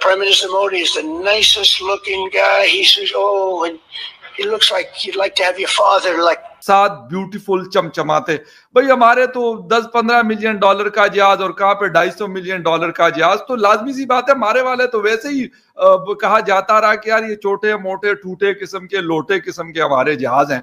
Prime Minister Modi is the nicest looking guy. He says, oh, and he looks like you'd like to have your father like. साथ beautiful चमचमाते। भाई हमारे तो 10-15 million dollar का जहाज और कहां पे 250 मिलियन डॉलर का जहाज, तो लाजमी सी बात है हमारे वाले तो वैसे ही कहा जाता रहा कि यार ये छोटे मोटे टूटे किस्म के लोटे किस्म के हमारे जहाज हैं।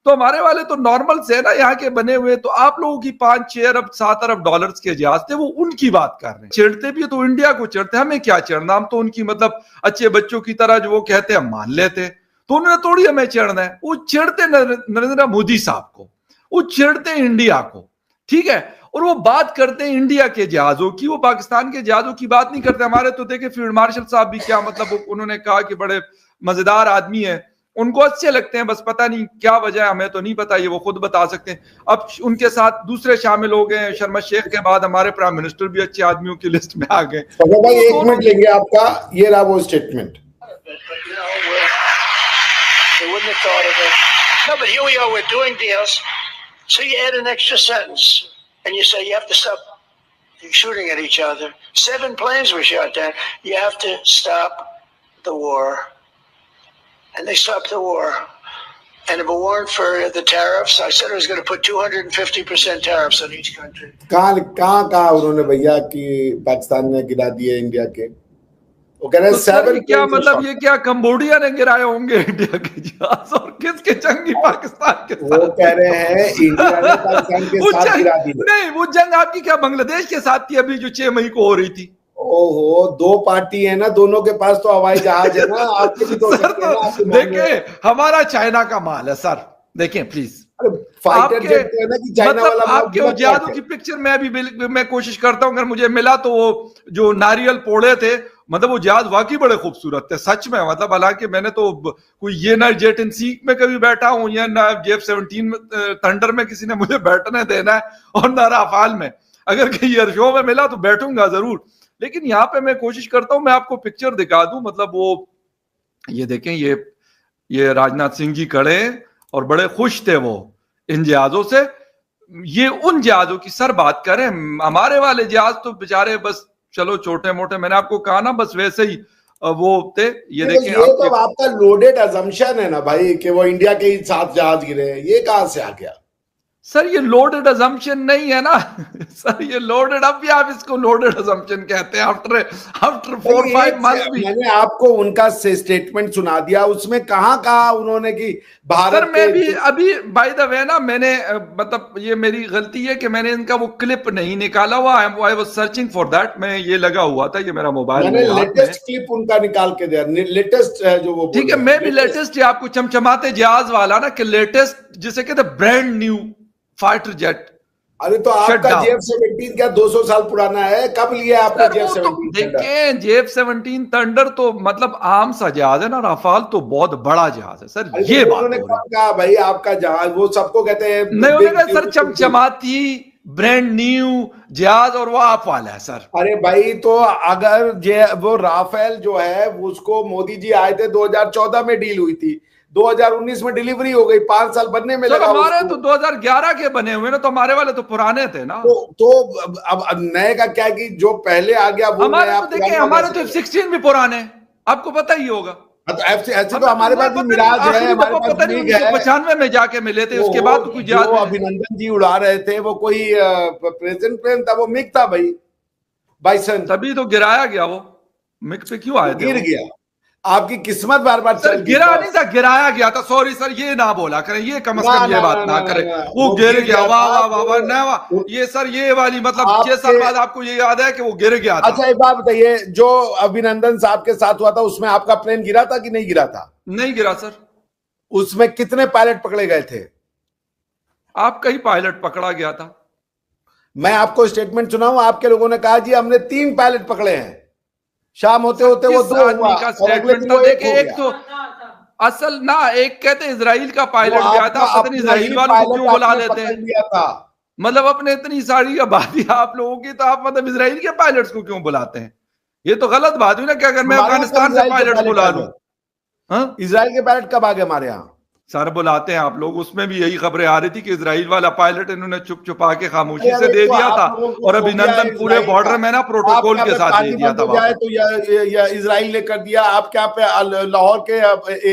तो हमारे वाले तो नॉर्मल से ना यहाँ के बने हुए। तो आप लोगों की 5-6 अरब 7 अरब डॉलर्स के जहाज थे, वो उनकी बात कर रहे हैं। चिढ़ते भी तो इंडिया को चिढ़ते, हमें क्या चिढ़ना, हम तो उनकी मतलब अच्छे बच्चों की तरह जो वो कहते हैं मान लेते। तो उन्होंने थोड़ी हमें चिढ़ना है। वो चिढ़ते नरेंद्र मोदी साहब को, वो चिढ़ते इंडिया को, ठीक है। और वो बात करते हैं इंडिया के जहाजों की, वो पाकिस्तान के जहाजों की बात नहीं करते। हमारे तो देखे फील्ड मार्शल साहब भी क्या मतलब उन्होंने कहा कि बड़े मजेदार आदमी है, उनको अच्छे लगते हैं, बस पता नहीं क्या वजह है, हमें तो नहीं पता, ये वो खुद बता सकते हैं। अब उनके साथ दूसरे शामिल हो गए। शर्मा शेख के बाद हमारे प्राइम मिनिस्टर भी अच्छे आदमियों की लिस्ट में आ गए। भाई 1 मिनट लेंगे आपका, ये रहा वो statement. They wouldn't have thought of it. No, but here we are, we're doing deals. So you add an extra sentence and you say you have to stop shooting at each other. 7 planes were shot down. You have to stop the war. And they stopped the war. And if it weren't for the tariffs, I said I was going to put 250% tariffs on each country. कहाँ उन्होंने भैया कि पाकिस्तान ने गिरा दिए India के? वो कह रहे हैं 7 क्या मतलब, ये क्या कंबोडिया ने गिराए होंगे इंडिया के जहाज, और किसके जंग पाकिस्तान के साथ? वो कह रहे हैं इंडिया ने पाकिस्तान के साथ गिरा दी। नहीं, वो जंग आपकी क्या बांग्लादेश के साथ थी अभी जो 6 मई को हो रही थी? ओहो, 2 पार्टी है ना, दोनों के पास तो हवाई जहाज है ना, आपके भी तो सकते हैं ना। देखिए हमारा चाइना का माल है सर, देखें प्लीज। फाइटर जेट है ना कि चाइना मतलब वाला आपके वो जहाजों की पिक्चर मैं कोशिश करता हूं, अगर मुझे मिला तो वो जो नारियल पोड़े थे, मतलब वो जहाज वाकई बड़े खूबसूरत थे सच में। मतलब हालांकि मैंने तो कोई ये ना जेट इन सी में कभी बैठा हूं, या ना F-17 थंडर में किसी ने मुझे बैठने देना है, और ना राफाल में। अगर कहीं एयर शो में मिला तो बैठूंगा जरूर, लेकिन यहाँ पे मैं कोशिश करता हूं मैं आपको पिक्चर दिखा दूं। मतलब वो ये देखें, ये राजनाथ सिंह जी खड़े और बड़े खुश थे वो इन जहाजों से। ये उन जहाजों की सर बात करें, हमारे वाले जहाज तो बेचारे बस चलो छोटे मोटे, मैंने आपको कहा ना बस वैसे ही वो थे। ये देखें, ये तो आपका लोडेड अजम्पशन है ना भाई कि वो इंडिया के ही 7 जहाज गिरे हैं, ये कहां से आ गया? सर ये लोडेड अजम्पशन नहीं है ना सर, ये लोडेड, अब भी आप इसको लोडेड अजम्पशन कहते हैं आफ्टर 4-5 मंथ्स भी। मैंने आपको उनका स्टेटमेंट सुना दिया, उसमें कहा उन्होंने कि भारत सर मैं भी अभी बाय द वे ना, मैंने मतलब ये मेरी गलती है कि मैंने इनका वो क्लिप नहीं निकाला हुआ। I was searching for that, मैं ये लगा हुआ था, ये मेरा मोबाइल मैंने लेटेस्ट क्लिप उनका निकाल के दिया, लेटेस्ट है जो वो, ठीक है। मैं भी लेटेस्ट आपको चमचमाते जहाज वाला ना कि लेटेस्ट जिसे कहते ब्रांड न्यू फाइटर जेट। अरे तो आपका F-17 क्या 200 साल पुराना है? कब लिया आपने F-17? देखें F-17 थंडर तो मतलब आम सा जहाज है ना, राफाल तो बहुत बड़ा जहाज है सर। ये बात उन्होंने कहा भाई आपका जहाज, वो सबको कहते हैं नहीं, उन्होंने कहा सर चमचमाती ब्रांड न्यू जहाज, और वो आप वाला है सर। अरे भाई तो अगर वो राफेल जो है उसको मोदी जी आए थे 2014 में डील हुई थी, 2019 में डिलीवरी हो गई, 5 साल बनने में लगा। हमारे तो 2011 के बने हुए ना, तो हमारे वाले तो पुराने थे ना। तो अब नए का क्या कि जो पहले आ गया वो हमारे तो देखिए, हमारे तो F-16 भी पुराने, आपको पता ही होगा। तो ऐसे तो हमारे पास भी मिराज है, हमारे पास पता नहीं 1995 में जाके मिले थे, उसके बाद तो कुछ याद नहीं। अभिनंदन जी उड़ा रहे थे, वो कोई प्रेजेंट प्लेन था, वो मिग था भाई, बाइसन, तभी तो गिराया गया। वो मिग पे क्यों आए थे? गिर गया। आपकी किस्मत बार बार सर गिरा नहीं था, गिराया गया था। सॉरी सर, ये ना बोला करें, ये कम से कम ये बात ना करें। वो गिर गया, वाह वाह वाह वाह, ना वाह। ये सर ये वाली मतलब 6 साल बाद आपको ये याद है कि वो गिर गया था। अच्छा एक बात बताइए, जो अभिनंदन साहब के साथ हुआ था उसमें आपका प्लेन गिरा था कि नहीं गिरा था? नहीं गिरा सर। उसमें कितने पायलट पकड़े गए थे? आपका ही पायलट पकड़ा गया था। मैं आपको स्टेटमेंट सुनाऊं, आपके लोगों ने कहा जी हमने 3 पायलट पकड़े हैं, शाम होते होते वो 2 आदमी का स्टेटमेंट था। देखिए एक तो असल ना, एक कहते इजराइल का पायलट गया था, पता नहीं इजराइल वालों को क्यों बुला लेते हैं। मतलब अपने इतनी सारी आबादी आप लोगों की, तो आप मतलब इजराइल के पायलट्स को क्यों बुलाते हैं? ये तो गलत बात हुई ना कि अगर मैं अफगानिस्तान से पायलट बुला लूं। इजराइल के पायलट कब आ गए हमारे यहाँ? सर बुलाते हैं आप लोग, उसमें भी यही खबरें आ रही थी कि इजराइल वाला पायलट इन्होंने चुप छुपा के खामोशी अरे से अरे, दे तो दिया आप था, लोगों को और फोबिया है अभिनंदन पूरे इजराइल बॉर्डर का। में ना आप प्रोटोकॉल क्या के पे साथ दे पानी दिया बंद था हो जाए वापस। तो या इजराइल ने कर दिया, आप क्या पे लाहौर के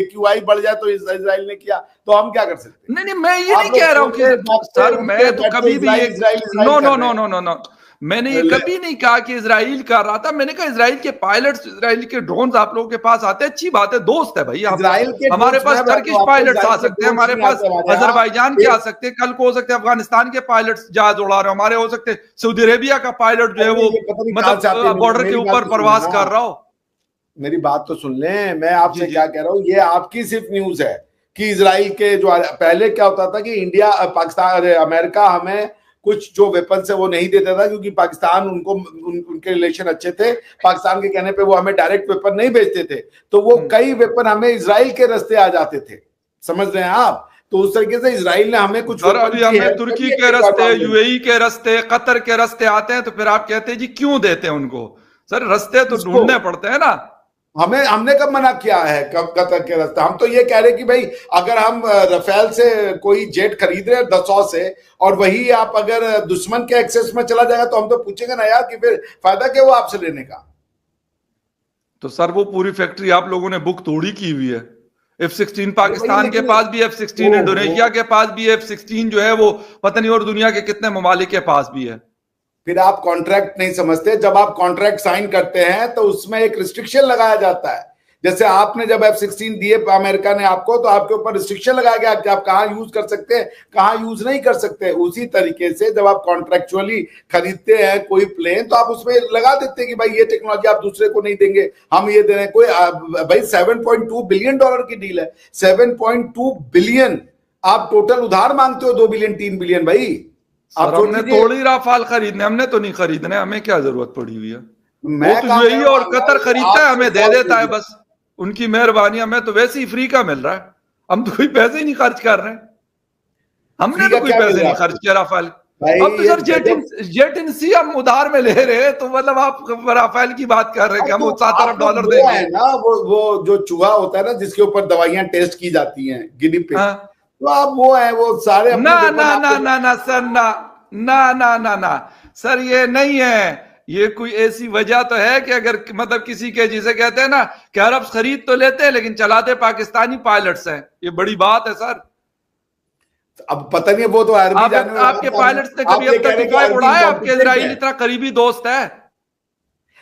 AQI बढ़ जाए तो इजराइल ने किया, तो हम क्या कर सकते हैं? नहीं नहीं, मैं ये नहीं आप लोग कह रहा हूं सोते, कि जागते, सर उठते, मैं तो बैठते कभी भी ये, इजराइल इजराइल इजराइल नो कर नो रहे नो हैं। नो नो नो, मैंने ये कभी नहीं कहा कि इजराइल कर रहा था। मैंने कहा इजराइल के पायलट्स, इजराइल के ड्रोन्स आप लोगों के पास आते हैं, अच्छी बात है, दोस्त है भाई आप। इजराइल के हमारे ड्रोन्स पास मैं टर्किश आपको पायलट्स आ इजराइल के सकते हैं, ड्रोन्स हमारे नहीं पास आते हमारे यहाँ। अजरबैजान के आ सकते हैं, कल को हो सकते हैं अफगानिस्तान के पायलट्स जहाज उड़ा रहे हो, हमारे हो सकते हैं सऊदी अरेबिया का पायलट जो है अरे वो ये पता नहीं कहाँ से आते हैं। मतलब बॉर्डर के मेरी बात ऊपर तो सुनो प्रवास ना, कर रहा हो। मेरी बात तो सुन लें। मैं जी आपसे जी क्या कह रहा हूँ, ये आपकी सिर्फ न्यूज है कि इजराइल के जो पहले क्या होता था कि इंडिया पाकिस्तान, अरे अमेरिका हमें कुछ जो वेपन है वो नहीं देता था, क्योंकि पाकिस्तान उनको उनके रिलेशन अच्छे थे, पाकिस्तान के कहने पे वो हमें डायरेक्ट वेपन नहीं भेजते थे, तो वो कई वेपन हमें इजराइल के रास्ते आ जाते थे, समझ रहे हैं आप? तो उस तरीके से इजराइल ने हमें कुछ सर वेपन अभी की हमें हेल्प तुर्की करी है के एक बार रास्ते, मामले में। यूएई के रास्ते, कतर के रास्ते आते हैं, तो फिर आप कहते हैं जी क्यों देते हैं उनको? सर रास्ते तो किसको? ढूंढने पड़ते हैं ना। हमने कब मना किया है, कब कतर के रास्ते? हम तो ये कह रहे हैं कि भाई अगर हम रफेल से कोई जेट खरीद रहे हैं 10 से, और वही आप अगर दुश्मन के एक्सेस में चला जाएगा, तो हम तो पूछेंगे ना यार कि फिर फायदा क्या हुआ आपसे लेने का? तो सर वो पूरी फैक्ट्री आप लोगों ने बुक थोड़ी की हुई है। F-16 पाकिस्तान के लेकिन पास भी, F-16 इंडोनेशिया के पास भी, F-16 जो है वो पता नहीं और दुनिया के कितने ममालिक के पास भी है। फिर आप कॉन्ट्रैक्ट नहीं समझते। जब आप कॉन्ट्रैक्ट साइन करते हैं तो उसमें एक रिस्ट्रिक्शन लगाया जाता है। जैसे आपने जब F-16 दिए अमेरिका ने आपको, तो आपके ऊपर रिस्ट्रिक्शन लगाया गया कि आप कहाँ यूज कर सकते हैं, कहाँ यूज नहीं कर सकते। उसी तरीके से जब आप कॉन्ट्रेक्चुअली खरीदते हैं कोई प्लेन, तो आप उसमें लगा देते हैं कि भाई ये टेक्नोलॉजी आप दूसरे को नहीं देंगे, हम ये दे रहे हैं। कोई भाई $7.2 बिलियन की डील है, 7.2 बिलियन आप टोटल उधार मांगते हो, 2 बिलियन 3 बिलियन भाई। सर हमने थोड़ी राफाल खरीदने, हमने तो नहीं खरीदने, हमें क्या जरूरत पड़ी हुई है? मैं वो तो यूएई और कतर खरीदता है, हमें दे देता है, बस उनकी मेहरबानी। हमें तो वैसे ही फ्री का मिल रहा है, हम तो कोई पैसे ही नहीं खर्च कर रहे हैं, हमने तो कोई पैसे नहीं खर्च किया राफेल। अब तो सर जेट हम उधार में ले रहे हैं, तो मतलब आप राफेल की बात कर रहे हैं कि हम $7 अरब देंगे ना। वो जो चूहा होता है ना, जिसके ऊपर दवाइयां टेस्ट की जाती हैं, गिनी पिग, तो आप वो है, वो सारे ना ना ना ना ना सर, ना ना ना ना ना सर, ये नहीं है। ये कोई ऐसी वजह तो है कि अगर मतलब किसी के, जिसे कहते हैं ना कि अरब खरीद तो लेते हैं लेकिन चलाते पाकिस्तानी पायलट्स हैं, ये बड़ी बात है सर। अब पता नहीं, वो तो आपके पायलट्स ने कभी F-35 उड़ाया? आपके इजराइल इतना करीबी दोस्त है,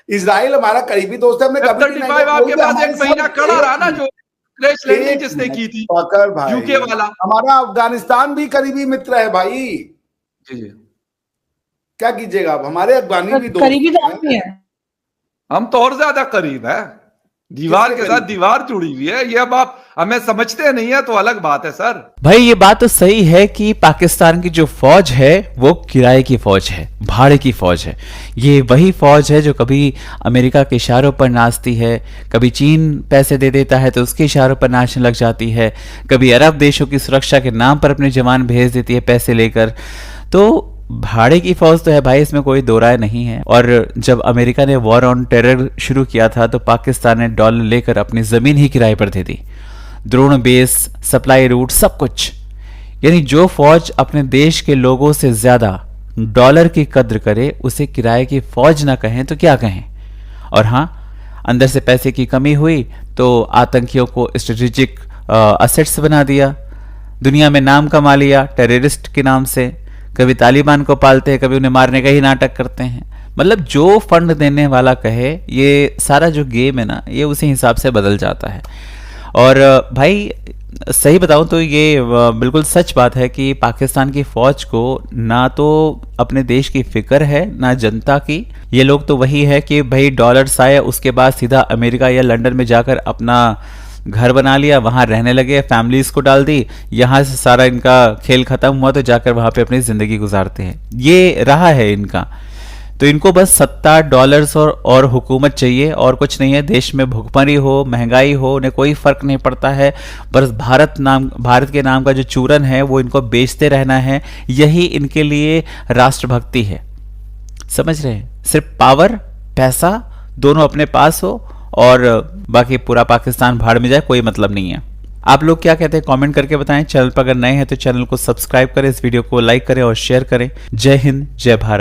इजराइल हमारा करीबी दोस्त है। हमने कभी F-35 आपके पास 1 महीना खड़ा रहा ना, जो क्रैश लैंडिंग जिसने की थी यूके वाला। हमारा अफगानिस्तान भी करीबी मित्र है भाई। जी क्या कीजिएगा, अब हमारे अफगानी भी दोस्त करीबी दोस्त है। हम तो और ज्यादा करीब है, दीवार के साथ दीवार जुड़ी हुई है। ये अब आप हमें समझते नहीं है तो अलग बात है सर। भाई ये बात तो सही है कि पाकिस्तान की जो फौज है वो किराए की फौज है, भाड़े की फौज है। ये वही फौज है जो कभी अमेरिका के इशारों पर नाचती है, कभी चीन पैसे दे देता है तो उसके इशारों पर नाचने लग जाती है, कभी अरब देशों की सुरक्षा के नाम पर अपने जवान भेज देती है पैसे लेकर। तो भाड़े की फौज तो है भाई, इसमें कोई दो राय नहीं है। और जब अमेरिका ने वॉर ऑन टेरर शुरू किया था तो पाकिस्तान ने डॉलर लेकर अपनी जमीन ही किराए पर दे दी, ड्रोन बेस, सप्लाई रूट, सब कुछ। यानी जो फौज अपने देश के लोगों से ज्यादा डॉलर की कद्र करे उसे किराए की फौज ना कहें तो क्या कहें। और हाँ, अंदर से पैसे की कमी हुई तो आतंकियों को स्ट्रेटेजिक असेट्स बना दिया, दुनिया में नाम कमा लिया टेररिस्ट के नाम से। कभी तालिबान को पालते हैं, कभी उन्हें मारने का ही नाटक करते हैं। मतलब जो फंड देने वाला कहे, ये सारा जो गेम है ना, ये उसी हिसाब से बदल जाता है। और भाई सही बताऊं तो ये बिल्कुल सच बात है कि पाकिस्तान की फौज को ना तो अपने देश की फिक्र है ना जनता की। ये लोग तो वही है कि भाई डॉलर्स आए, उसके बाद सीधा अमेरिका या लंदन में जाकर अपना घर बना लिया, वहां रहने लगे, फैमिलीज को डाल दी, यहां से सारा इनका खेल खत्म हुआ तो जाकर वहां पे अपनी जिंदगी गुजारते हैं। ये रहा है इनका। तो इनको बस सत्ता, डॉलर्स और हुकूमत चाहिए, और कुछ नहीं है। देश में भुखमरी हो, महंगाई हो, उन्हें कोई फर्क नहीं पड़ता है। बस भारत के नाम का जो चूरन है वो इनको बेचते रहना है, यही इनके लिए राष्ट्रभक्ति है। समझ रहे हैं? सिर्फ पावर, पैसा दोनों अपने पास हो और बाकी पूरा पाकिस्तान भाड़ में जाए, कोई मतलब नहीं है। आप लोग क्या कहते हैं कमेंट करके बताएं। चैनल पर अगर नए हैं तो चैनल को सब्सक्राइब करें, इस वीडियो को लाइक करें और शेयर करें। जय हिंद, जय भारत।